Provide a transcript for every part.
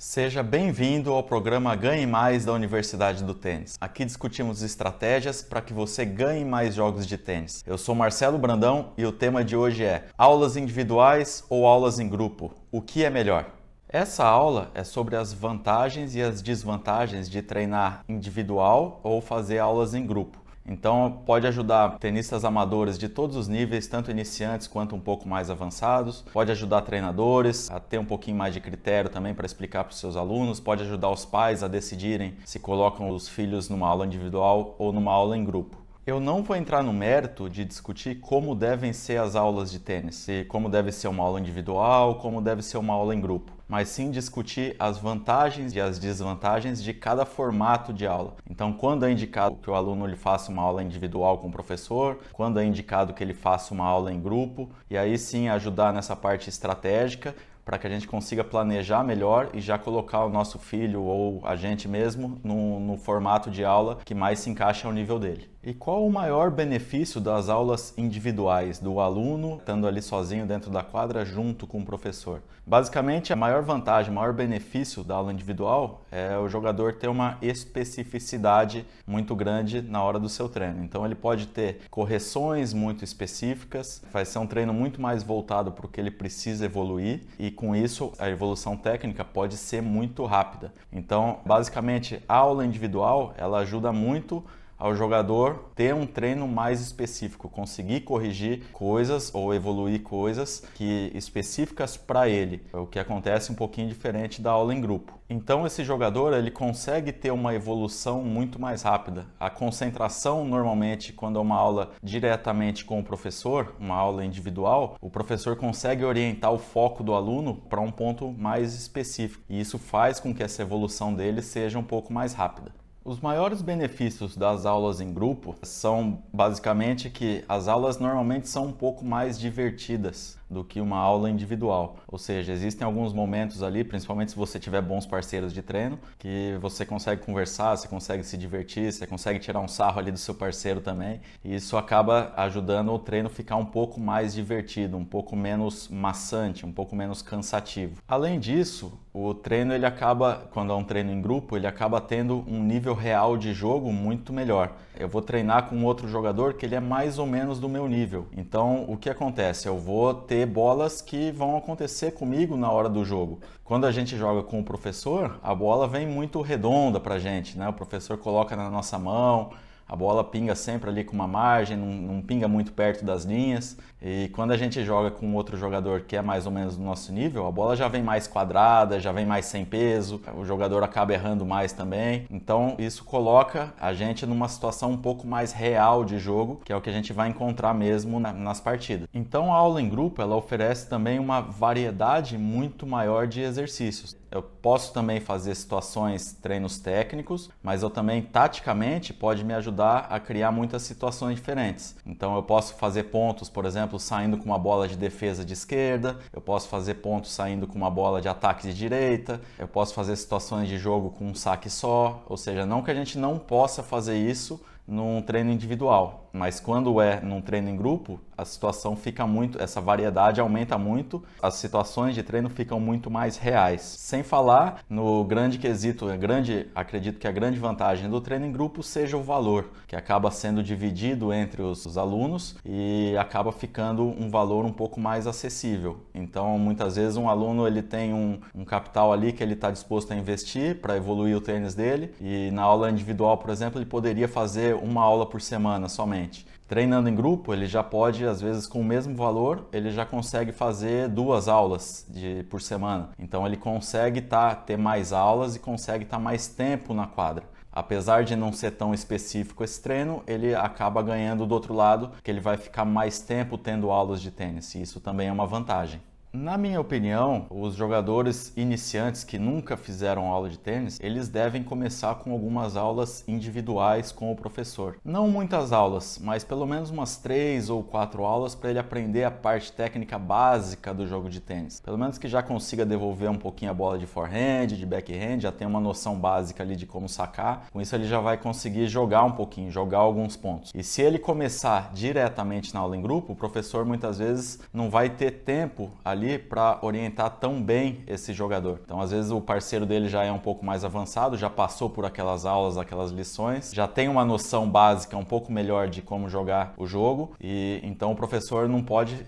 Seja bem-vindo ao programa Ganhe Mais da Universidade do Tênis. Aqui discutimos estratégias para que você ganhe mais jogos de tênis. Eu sou Marcelo Brandão e o tema de hoje é aulas individuais ou aulas em grupo? O que é melhor? Essa aula é sobre as vantagens e as desvantagens de treinar individual ou fazer aulas em grupo. Então pode ajudar tenistas amadores de todos os níveis, tanto iniciantes quanto um pouco mais avançados. Pode ajudar treinadores a ter um pouquinho mais de critério também para explicar para os seus alunos. Pode ajudar os pais a decidirem se colocam os filhos numa aula individual ou numa aula em grupo. Eu não vou entrar no mérito de discutir como devem ser as aulas de tênis, se como deve ser uma aula individual, como deve ser uma aula em grupo, mas sim discutir as vantagens e as desvantagens de cada formato de aula. Então, quando é indicado que o aluno ele faça uma aula individual com o professor, quando é indicado que ele faça uma aula em grupo, e aí sim ajudar nessa parte estratégica, para que a gente consiga planejar melhor e já colocar o nosso filho ou a gente mesmo no formato de aula que mais se encaixa ao nível dele. E qual o maior benefício das aulas individuais, do aluno estando ali sozinho dentro da quadra junto com o professor? Basicamente, a maior vantagem, o maior benefício da aula individual é o jogador ter uma especificidade muito grande na hora do seu treino. Então ele pode ter correções muito específicas, vai ser um treino muito mais voltado para o que ele precisa evoluir e com isso a evolução técnica pode ser muito rápida. Então, basicamente, a aula individual ela ajuda muito ao jogador ter um treino mais específico, conseguir corrigir coisas ou evoluir coisas específicas para ele, o que acontece um pouquinho diferente da aula em grupo. Então esse jogador ele consegue ter uma evolução muito mais rápida. A concentração normalmente quando é uma aula diretamente com o professor, uma aula individual, o professor consegue orientar o foco do aluno para um ponto mais específico e isso faz com que essa evolução dele seja um pouco mais rápida. Os maiores benefícios das aulas em grupo são basicamente que as aulas normalmente são um pouco mais divertidas do que uma aula individual. Ou seja, existem alguns momentos ali, principalmente se você tiver bons parceiros de treino, que você consegue conversar, você consegue se divertir, você consegue tirar um sarro ali do seu parceiro também. E isso acaba ajudando o treino a ficar um pouco mais divertido, um pouco menos maçante, um pouco menos cansativo. Além disso, o treino ele acaba, quando é um treino em grupo, ele acaba tendo um nível real de jogo muito melhor. Eu vou treinar com outro jogador que ele é mais ou menos do meu nível. Então, o que acontece? Eu vou ter bolas que vão acontecer comigo na hora do jogo. Quando a gente joga com o professor, a bola vem muito redonda pra gente, né? O professor coloca na nossa mão, a bola pinga sempre ali com uma margem, não pinga muito perto das linhas. E quando a gente joga com outro jogador que é mais ou menos do nosso nível, a bola já vem mais quadrada, já vem mais sem peso, o jogador acaba errando mais também. Então isso coloca a gente numa situação um pouco mais real de jogo, que é o que a gente vai encontrar mesmo nas partidas. Então a aula em grupo ela oferece também uma variedade muito maior de exercícios. Eu posso também fazer situações, treinos técnicos, mas eu também, taticamente, pode me ajudar a criar muitas situações diferentes. Então eu posso fazer pontos, por exemplo, saindo com uma bola de defesa de esquerda, eu posso fazer pontos saindo com uma bola de ataque de direita, eu posso fazer situações de jogo com um saque só, ou seja, não que a gente não possa fazer isso num treino individual, mas quando é num treino em grupo, a situação fica muito, essa variedade aumenta muito, as situações de treino ficam muito mais reais. Sem falar no grande quesito, acredito que a grande vantagem do treino em grupo seja o valor, que acaba sendo dividido entre os alunos e acaba ficando um valor um pouco mais acessível. Então, muitas vezes um aluno ele tem um capital ali que ele está disposto a investir para evoluir o tênis dele e na aula individual, por exemplo, ele poderia fazer uma aula por semana somente. Treinando em grupo, ele já pode, às vezes com o mesmo valor, ele já consegue fazer 2 aulas por semana. Então ele consegue ter mais aulas e consegue estar mais tempo na quadra. Apesar de não ser tão específico esse treino, ele acaba ganhando do outro lado, que ele vai ficar mais tempo tendo aulas de tênis. E isso também é uma vantagem. Na minha opinião, os jogadores iniciantes que nunca fizeram aula de tênis, eles devem começar com algumas aulas individuais com o professor. Não muitas aulas, mas pelo menos umas 3 ou 4 aulas para ele aprender a parte técnica básica do jogo de tênis. Pelo menos que já consiga devolver um pouquinho a bola de forehand, de backhand, já tem uma noção básica ali de como sacar. Com isso ele já vai conseguir jogar um pouquinho, jogar alguns pontos. E se ele começar diretamente na aula em grupo, o professor muitas vezes não vai ter tempo ali ali para orientar tão bem esse jogador. Então, às vezes o parceiro dele já é um pouco mais avançado, já passou por aquelas aulas, aquelas lições, já tem uma noção básica um pouco melhor de como jogar o jogo, e então o professor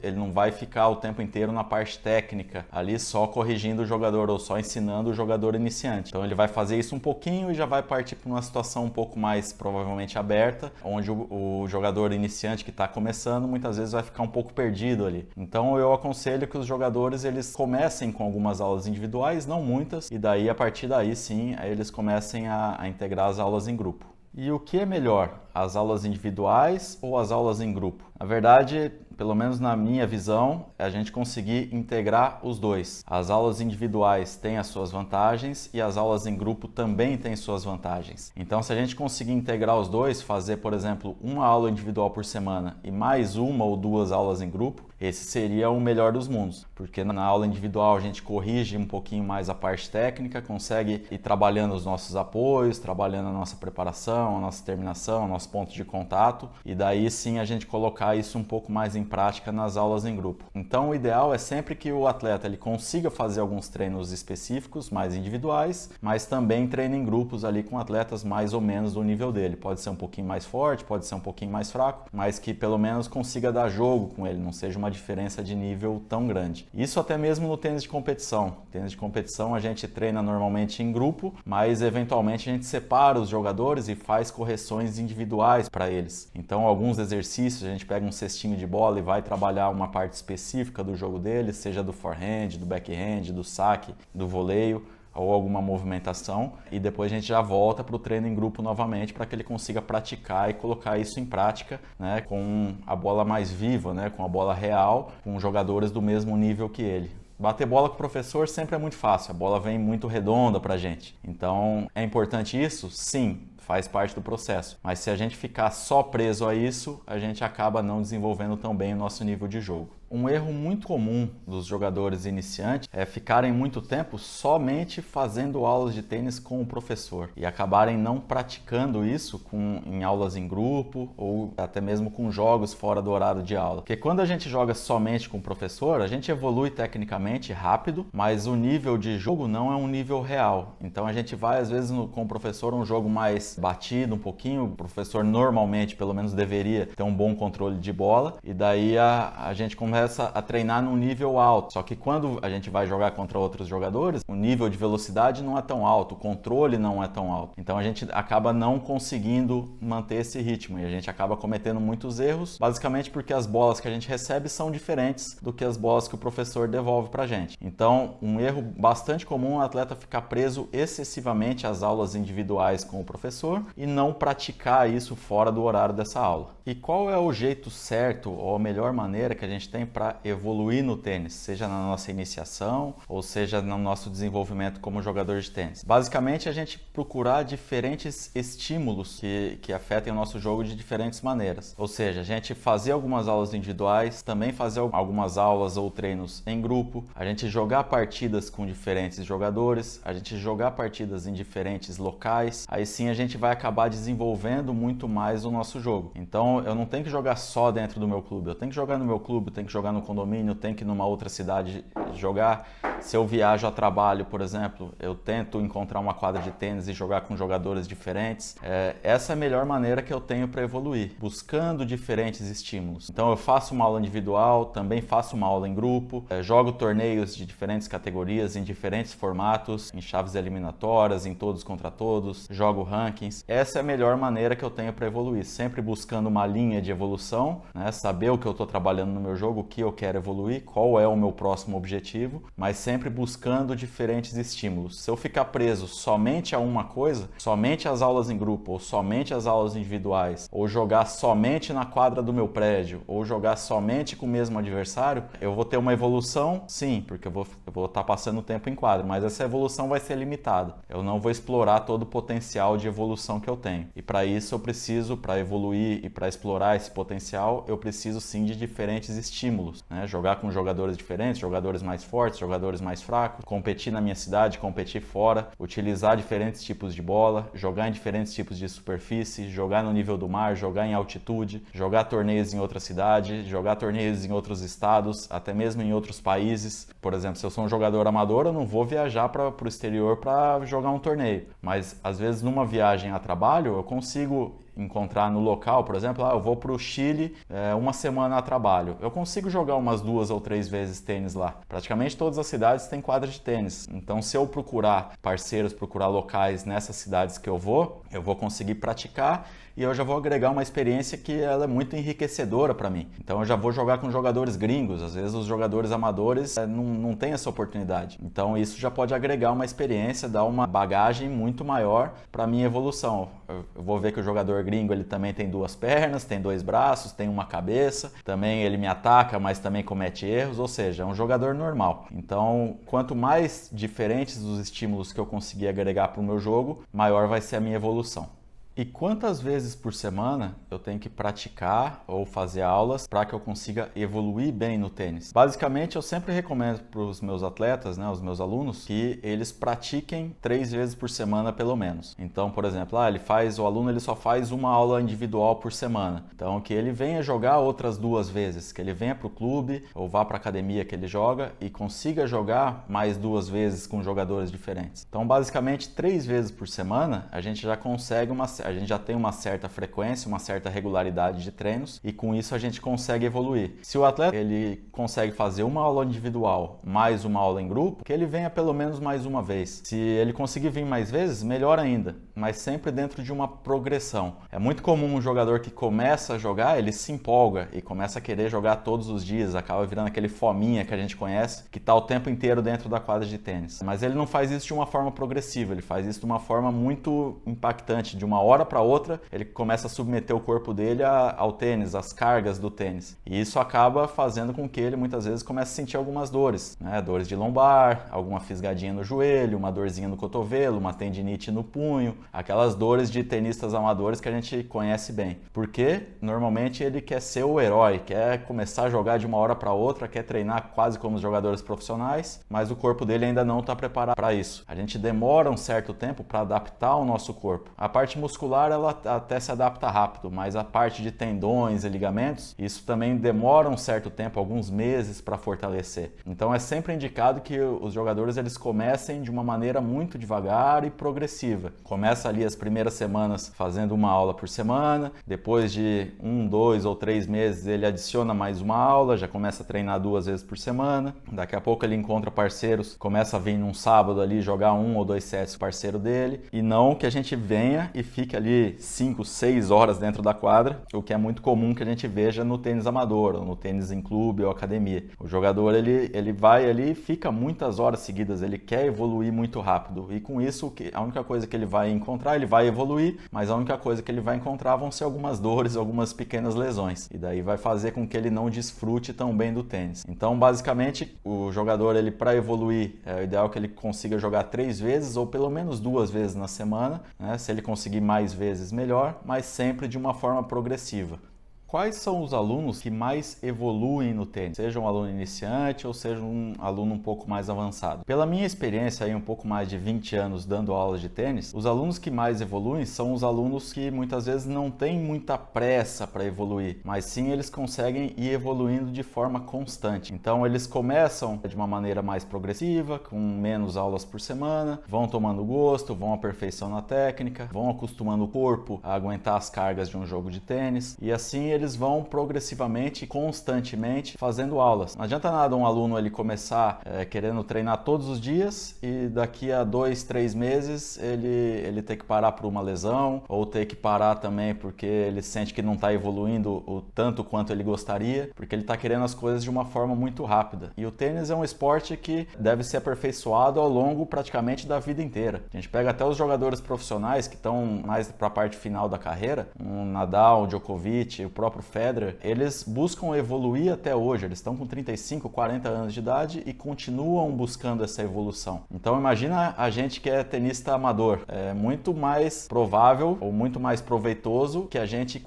ele não vai ficar o tempo inteiro na parte técnica ali só corrigindo o jogador ou só ensinando o jogador iniciante. Então ele vai fazer isso um pouquinho e já vai partir para uma situação um pouco mais provavelmente aberta, onde o jogador iniciante que está começando muitas vezes vai ficar um pouco perdido ali. Então eu aconselho que os jogadores eles comecem com algumas aulas individuais, não muitas, e daí a partir daí sim eles comecem a integrar as aulas em grupo. E o que é melhor, as aulas individuais ou as aulas em grupo? Na verdade, pelo menos na minha visão, é a gente conseguir integrar os dois. As aulas individuais têm as suas vantagens e as aulas em grupo também têm suas vantagens. Então, se a gente conseguir integrar os dois, fazer, por exemplo, uma aula individual por semana e mais uma ou duas aulas em grupo, esse seria o melhor dos mundos, porque na aula individual a gente corrige um pouquinho mais a parte técnica, consegue ir trabalhando os nossos apoios, trabalhando a nossa preparação, a nossa terminação, nossos pontos de contato, e daí sim a gente colocar isso um pouco mais em prática nas aulas em grupo. Então o ideal é sempre que o atleta ele consiga fazer alguns treinos específicos, mais individuais, mas também treine em grupos ali com atletas mais ou menos do nível dele. Pode ser um pouquinho mais forte, pode ser um pouquinho mais fraco, mas que pelo menos consiga dar jogo com ele, não seja uma diferença de nível tão grande. Isso até mesmo no tênis de competição. Tênis de competição a gente treina normalmente em grupo, mas eventualmente a gente separa os jogadores e faz correções individuais para eles. Então alguns exercícios a gente pega um cestinho de bola e vai trabalhar uma parte específica do jogo deles, seja do forehand, do backhand, do saque, do voleio, ou alguma movimentação, e depois a gente já volta para o treino em grupo novamente para que ele consiga praticar e colocar isso em prática, né, com a bola mais viva, né, com a bola real, com jogadores do mesmo nível que ele. Bater bola com o professor sempre é muito fácil, a bola vem muito redonda para a gente. Então, é importante isso? Sim, faz parte do processo. Mas se a gente ficar só preso a isso, a gente acaba não desenvolvendo tão bem o nosso nível de jogo. Um erro muito comum dos jogadores iniciantes é ficarem muito tempo somente fazendo aulas de tênis com o professor e acabarem não praticando isso em aulas em grupo ou até mesmo com jogos fora do horário de aula. Porque quando a gente joga somente com o professor, a gente evolui tecnicamente rápido, mas o nível de jogo não é um nível real. Então a gente vai às vezes com o professor um jogo mais batido um pouquinho, o professor normalmente pelo menos deveria ter um bom controle de bola e daí a gente começa a treinar num nível alto. Só que quando a gente vai jogar contra outros jogadores, o nível de velocidade não é tão alto, o controle não é tão alto. Então a gente acaba não conseguindo manter esse ritmo e a gente acaba cometendo muitos erros, basicamente porque as bolas que a gente recebe são diferentes do que as bolas que o professor devolve pra gente. Então, um erro bastante comum é o atleta ficar preso excessivamente às aulas individuais com o professor e não praticar isso fora do horário dessa aula. E qual é o jeito certo ou a melhor maneira que a gente tem para evoluir no tênis, seja na nossa iniciação ou seja no nosso desenvolvimento como jogador de tênis? Basicamente, a gente procurar diferentes estímulos que afetem o nosso jogo de diferentes maneiras. Ou seja, a gente fazer algumas aulas individuais, também fazer algumas aulas ou treinos em grupo, a gente jogar partidas com diferentes jogadores, a gente jogar partidas em diferentes locais, aí sim a gente vai acabar desenvolvendo muito mais o nosso jogo. Então, eu não tenho que jogar só dentro do meu clube, eu tenho que jogar no meu clube, eu tenho que jogar no condomínio, eu tenho que ir numa outra cidade jogar. Se eu viajo a trabalho, por exemplo, eu tento encontrar uma quadra de tênis e jogar com jogadores diferentes. Essa é a melhor maneira que eu tenho para evoluir, buscando diferentes estímulos. Então eu faço uma aula individual, também faço uma aula em grupo, jogo torneios de diferentes categorias, em diferentes formatos, em chaves eliminatórias, em todos contra todos, jogo rankings. Essa é a melhor maneira que eu tenho para evoluir, sempre buscando uma linha de evolução, né? Saber o que eu estou trabalhando no meu jogo, o que eu quero evoluir, qual é o meu próximo objetivo, mas sempre buscando diferentes estímulos. Se eu ficar preso somente a uma coisa, somente as aulas em grupo, ou somente as aulas individuais, ou jogar somente na quadra do meu prédio, ou jogar somente com o mesmo adversário, eu vou ter uma evolução, sim, porque eu vou estar passando tempo em quadra, mas essa evolução vai ser limitada. Eu não vou explorar todo o potencial de evolução que eu tenho. E para isso eu preciso, para evoluir e para explorar esse potencial, eu preciso sim de diferentes estímulos. estímulos, né? Jogar com jogadores diferentes, jogadores mais fortes, jogadores mais fracos, competir na minha cidade, competir fora, utilizar diferentes tipos de bola, jogar em diferentes tipos de superfície, jogar no nível do mar, jogar em altitude, jogar torneios em outra cidade, jogar torneios em outros estados, até mesmo em outros países. Por exemplo, se eu sou um jogador amador, eu não vou viajar para o exterior para jogar um torneio, mas às vezes numa viagem a trabalho eu consigo encontrar no local, por exemplo, eu vou para o Chile uma semana a trabalho. Eu consigo jogar umas 2 ou 3 vezes tênis lá. Praticamente todas as cidades têm quadra de tênis. Então, se eu procurar parceiros, procurar locais nessas cidades que eu vou conseguir praticar e eu já vou agregar uma experiência que ela é muito enriquecedora para mim. Então, eu já vou jogar com jogadores gringos. Às vezes, os jogadores amadores não têm essa oportunidade. Então, isso já pode agregar uma experiência, dar uma bagagem muito maior para a minha evolução. Eu vou ver que o jogador gringo ele também tem 2 pernas, tem 2 braços, tem uma cabeça, também ele me ataca, mas também comete erros, ou seja, é um jogador normal. Então, quanto mais diferentes os estímulos que eu conseguir agregar para o meu jogo, maior vai ser a minha evolução. E quantas vezes por semana eu tenho que praticar ou fazer aulas para que eu consiga evoluir bem no tênis? Basicamente, eu sempre recomendo para os meus atletas, né, os meus alunos, que eles pratiquem 3 vezes por semana pelo menos. Então, por exemplo, o aluno ele só faz uma aula individual por semana. Então, que ele venha jogar outras 2 vezes, que ele venha para o clube ou vá para a academia que ele joga e consiga jogar mais 2 vezes com jogadores diferentes. Então, basicamente, 3 vezes por semana a gente já consegue a gente já tem uma certa frequência, uma certa regularidade de treinos e com isso a gente consegue evoluir. Se o atleta ele consegue fazer uma aula individual mais uma aula em grupo, que ele venha pelo menos mais uma vez. Se ele conseguir vir mais vezes, melhor ainda, mas sempre dentro de uma progressão. É muito comum um jogador que começa a jogar, ele se empolga e começa a querer jogar todos os dias, acaba virando aquele fominha que a gente conhece, que está o tempo inteiro dentro da quadra de tênis. Mas ele não faz isso de uma forma progressiva, ele faz isso de uma forma muito impactante, de uma hora para outra, ele começa a submeter o corpo dele ao tênis, às cargas do tênis. E isso acaba fazendo com que ele muitas vezes comece a sentir algumas dores, né? Dores de lombar, alguma fisgadinha no joelho, uma dorzinha no cotovelo, uma tendinite no punho, aquelas dores de tenistas amadores que a gente conhece bem. Porque normalmente ele quer ser o herói, quer começar a jogar de uma hora para outra, quer treinar quase como os jogadores profissionais, mas o corpo dele ainda não está preparado para isso. A gente demora um certo tempo para adaptar o nosso corpo. A parte muscular ela até se adapta rápido, mas a parte de tendões e ligamentos, isso também demora um certo tempo, alguns meses para fortalecer. Então é sempre indicado que os jogadores eles comecem de uma maneira muito devagar e progressiva. Começa ali as primeiras semanas fazendo uma aula por semana, depois de 1, 2 ou 3 meses ele adiciona mais uma aula, já começa a treinar 2 vezes por semana, daqui a pouco ele encontra parceiros, começa a vir num sábado ali jogar 1 ou 2 sets com o parceiro dele, e não que a gente venha e fique ali 5, 6 horas dentro da quadra, o que é muito comum que a gente veja no tênis amador, ou no tênis em clube ou academia. O jogador ele vai ali e fica muitas horas seguidas, ele quer evoluir muito rápido, e com isso a única coisa que ele vai encontrar, ele vai evoluir, mas a única coisa que ele vai encontrar vão ser algumas dores, algumas pequenas lesões, e daí vai fazer com que ele não desfrute tão bem do tênis. Então, basicamente, o jogador ele para evoluir, é ideal que ele consiga jogar 3 vezes ou pelo menos 2 vezes na semana, né? Se ele conseguir mais vezes melhor, mas sempre de uma forma progressiva. Quais são os alunos que mais evoluem no tênis? Seja um aluno iniciante ou seja um aluno um pouco mais avançado. Pela minha experiência aí, um pouco mais de 20 anos dando aulas de tênis, os alunos que mais evoluem são os alunos que muitas vezes não têm muita pressa para evoluir, mas sim eles conseguem ir evoluindo de forma constante. Então eles começam de uma maneira mais progressiva, com menos aulas por semana, vão tomando gosto, vão aperfeiçoando a técnica, vão acostumando o corpo a aguentar as cargas de um jogo de tênis, e assim eles vão progressivamente, constantemente fazendo aulas. Não adianta nada um aluno ele começar querendo treinar todos os dias e daqui a 2, 3 meses ele ter que parar por uma lesão ou ter que parar também porque ele sente que não está evoluindo o tanto quanto ele gostaria, porque ele está querendo as coisas de uma forma muito rápida. E o tênis é um esporte que deve ser aperfeiçoado ao longo praticamente da vida inteira. A gente pega até os jogadores profissionais que estão mais para a parte final da carreira, um Nadal, o Djokovic, o próprio próprio Federer, eles buscam evoluir até hoje. Eles estão com 35, 40 anos de idade e continuam buscando essa evolução. Então imagina a gente que é tenista amador. É muito mais provável ou muito mais proveitoso que a gente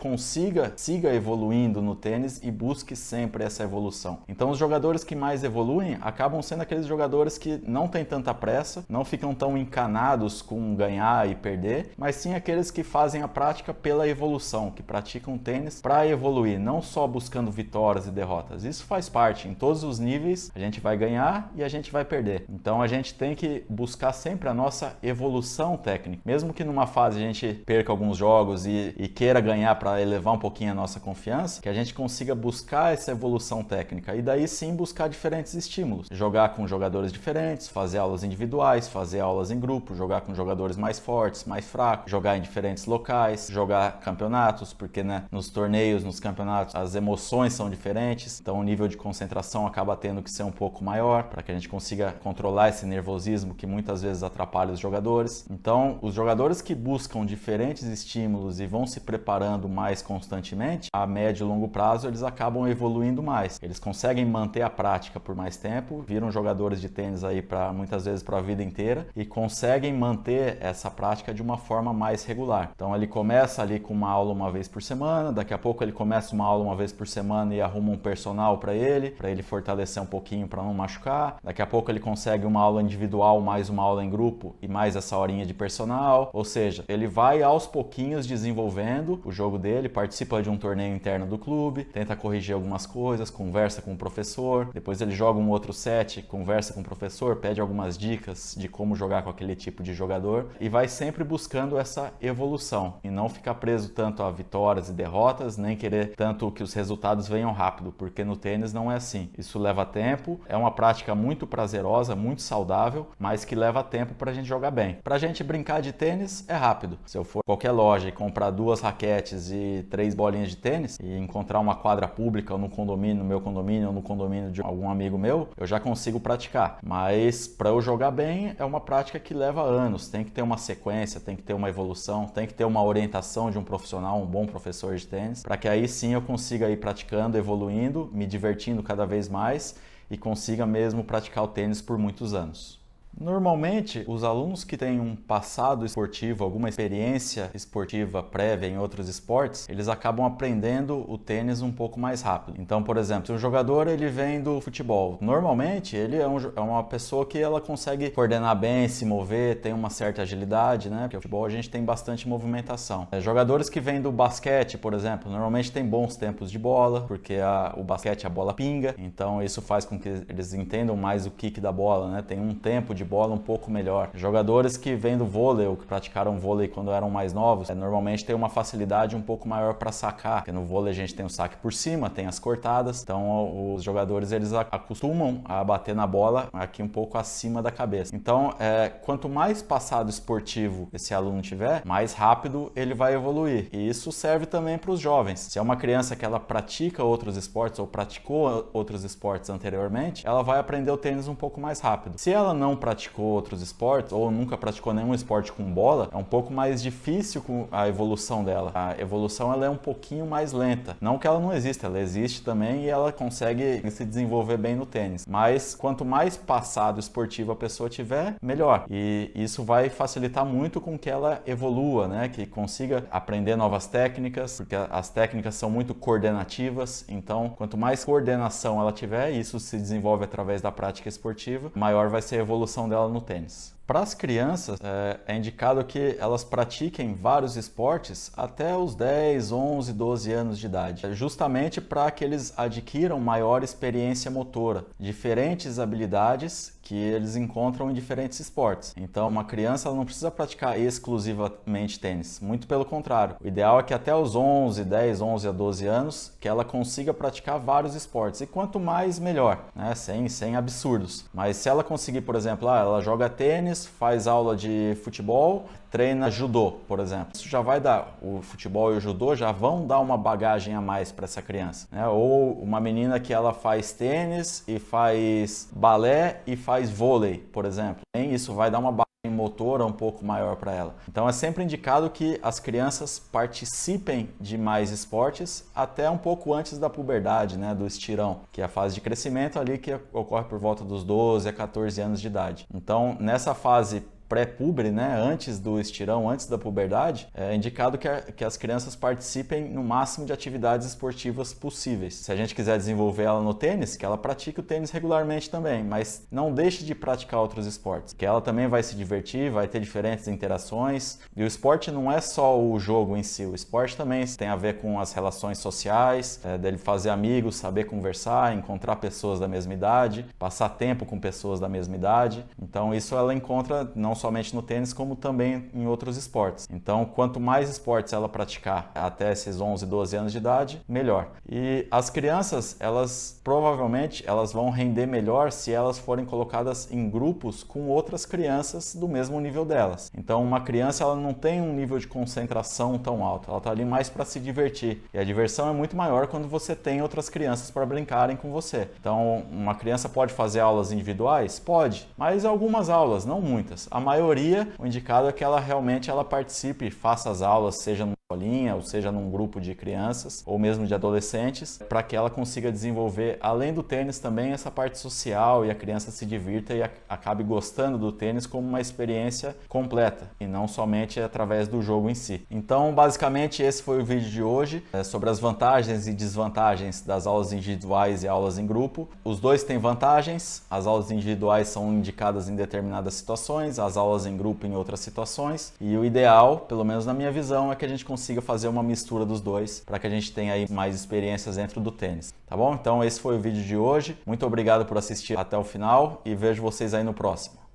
siga evoluindo no tênis e busque sempre essa evolução. Então os jogadores que mais evoluem acabam sendo aqueles jogadores que não têm tanta pressa, não ficam tão encanados com ganhar e perder, mas sim aqueles que fazem a prática pela evolução, que praticam tênis para evoluir, não só buscando vitórias e derrotas. Isso faz parte, em todos os níveis a gente vai ganhar e a gente vai perder. Então a gente tem que buscar sempre a nossa evolução técnica. Mesmo que numa fase a gente perca alguns jogos e queira ganhar para elevar um pouquinho a nossa confiança, que a gente consiga buscar essa evolução técnica e daí sim buscar diferentes estímulos. Jogar com jogadores diferentes, fazer aulas individuais, fazer aulas em grupo, jogar com jogadores mais fortes, mais fracos, jogar em diferentes locais, jogar campeonatos, porque nos torneios, nos campeonatos, as emoções são diferentes, então o nível de concentração acaba tendo que ser um pouco maior para que a gente consiga controlar esse nervosismo que muitas vezes atrapalha os jogadores. Então, os jogadores que buscam diferentes estímulos e vão se preparando mais constantemente, a médio e longo prazo eles acabam evoluindo mais. Eles conseguem manter a prática por mais tempo, viram jogadores de tênis aí muitas vezes para a vida inteira e conseguem manter essa prática de uma forma mais regular. Então ele começa ali com uma aula uma vez por semana, daqui a pouco ele começa uma aula uma vez por semana e arruma um personal para ele fortalecer um pouquinho para não machucar. Daqui a pouco ele consegue uma aula individual mais uma aula em grupo e mais essa horinha de personal. Ou seja, ele vai aos pouquinhos desenvolvendo o jogo dele, participa de um torneio interno do clube, tenta corrigir algumas coisas, conversa com o professor, depois ele joga um outro set, conversa com o professor, pede algumas dicas de como jogar com aquele tipo de jogador e vai sempre buscando essa evolução e não ficar preso tanto a vitórias e derrotas, nem querer tanto que os resultados venham rápido, porque no tênis não é assim. Isso leva tempo, é uma prática muito prazerosa, muito saudável, mas que leva tempo para a gente jogar bem. Para a gente brincar de tênis é rápido. Se eu for a qualquer loja e comprar 2 raquetes e 3 bolinhas de tênis e encontrar uma quadra pública ou no condomínio, no meu condomínio ou no condomínio de algum amigo meu, eu já consigo praticar. Mas para eu jogar bem é uma prática que leva anos, tem que ter uma sequência, tem que ter uma evolução, tem que ter uma orientação de um profissional, um bom professor de tênis, para que aí sim eu consiga ir praticando, evoluindo, me divertindo cada vez mais e consiga mesmo praticar o tênis por muitos anos. Normalmente, os alunos que têm um passado esportivo, alguma experiência esportiva prévia em outros esportes, eles acabam aprendendo o tênis um pouco mais rápido. Então, por exemplo, se um jogador ele vem do futebol, normalmente ele é uma pessoa que ela consegue coordenar bem, se mover, tem uma certa agilidade, né? Porque o futebol a gente tem bastante movimentação. Jogadores que vêm do basquete, por exemplo, normalmente tem bons tempos de bola, porque o basquete a bola pinga, então isso faz com que eles entendam mais o kick da bola, né? Tem um tempo de bola um pouco melhor. Jogadores que vêm do vôlei ou que praticaram vôlei quando eram mais novos, normalmente tem uma facilidade um pouco maior para sacar, porque no vôlei a gente tem o saque por cima, tem as cortadas, então os jogadores eles acostumam a bater na bola aqui um pouco acima da cabeça. Então, quanto mais passado esportivo esse aluno tiver, mais rápido ele vai evoluir. E isso serve também para os jovens. Se é uma criança que ela pratica outros esportes ou praticou outros esportes anteriormente, ela vai aprender o tênis um pouco mais rápido. Se ela não praticou outros esportes ou nunca praticou nenhum esporte com bola, é um pouco mais difícil com a evolução dela. A evolução ela é um pouquinho mais lenta. Não que ela não exista, ela existe também e ela consegue se desenvolver bem no tênis. Mas quanto mais passado esportivo a pessoa tiver, melhor. E isso vai facilitar muito com que ela evolua, né? Que consiga aprender novas técnicas, porque as técnicas são muito coordenativas. Então, quanto mais coordenação ela tiver, isso se desenvolve através da prática esportiva, maior vai ser a evolução dela no tênis. Para as crianças, é indicado que elas pratiquem vários esportes até os 10, 11, 12 anos de idade, justamente para que eles adquiram maior experiência motora, diferentes habilidades que eles encontram em diferentes esportes. Então, uma criança ela não precisa praticar exclusivamente tênis, muito pelo contrário. O ideal é que até os 10, 11 a 12 anos, que ela consiga praticar vários esportes. E quanto mais, melhor, né? Sem absurdos. Mas se ela conseguir, por exemplo, ela joga tênis, faz aula de futebol, treina judô, por exemplo. Isso já vai dar, o futebol e o judô já vão dar uma bagagem a mais para essa criança, né? Ou uma menina que ela faz tênis e faz balé e faz faz vôlei, por exemplo. Isso vai dar uma base motora um pouco maior para ela. Então é sempre indicado que as crianças participem de mais esportes até um pouco antes da puberdade, né, do estirão, que é a fase de crescimento ali que ocorre por volta dos 12 a 14 anos de idade. Então, nessa fase pré-puber, né, antes do estirão, antes da puberdade, é indicado que as crianças participem no máximo de atividades esportivas possíveis. Se a gente quiser desenvolver ela no tênis, que ela pratique o tênis regularmente também, mas não deixe de praticar outros esportes, que ela também vai se divertir, vai ter diferentes interações. E o esporte não é só o jogo em si, o esporte também tem a ver com as relações sociais, dele fazer amigos, saber conversar, encontrar pessoas da mesma idade, passar tempo com pessoas da mesma idade. Então isso ela encontra não somente no tênis, como também em outros esportes. Então, quanto mais esportes ela praticar até esses 11, 12 anos de idade, melhor. E as crianças, elas provavelmente elas vão render melhor se elas forem colocadas em grupos com outras crianças do mesmo nível delas. Então, uma criança ela não tem um nível de concentração tão alto, ela está ali mais para se divertir. E a diversão é muito maior quando você tem outras crianças para brincarem com você. Então, uma criança pode fazer aulas individuais? Pode, mas algumas aulas, não muitas. A maioria, o indicado é que ela realmente participe, faça as aulas, seja numa escolinha, ou seja num grupo de crianças, ou mesmo de adolescentes, para que ela consiga desenvolver, além do tênis, também essa parte social e a criança se divirta e acabe gostando do tênis como uma experiência completa, e não somente através do jogo em si. Então, basicamente, esse foi o vídeo de hoje, sobre as vantagens e desvantagens das aulas individuais e aulas em grupo. Os dois têm vantagens, as aulas individuais são indicadas em determinadas situações, as aulas em grupo em outras situações, e o ideal, pelo menos na minha visão, é que a gente consiga fazer uma mistura dos dois para que a gente tenha aí mais experiências dentro do tênis, tá bom? Então esse foi o vídeo de hoje, muito obrigado por assistir até o final e vejo vocês aí no próximo.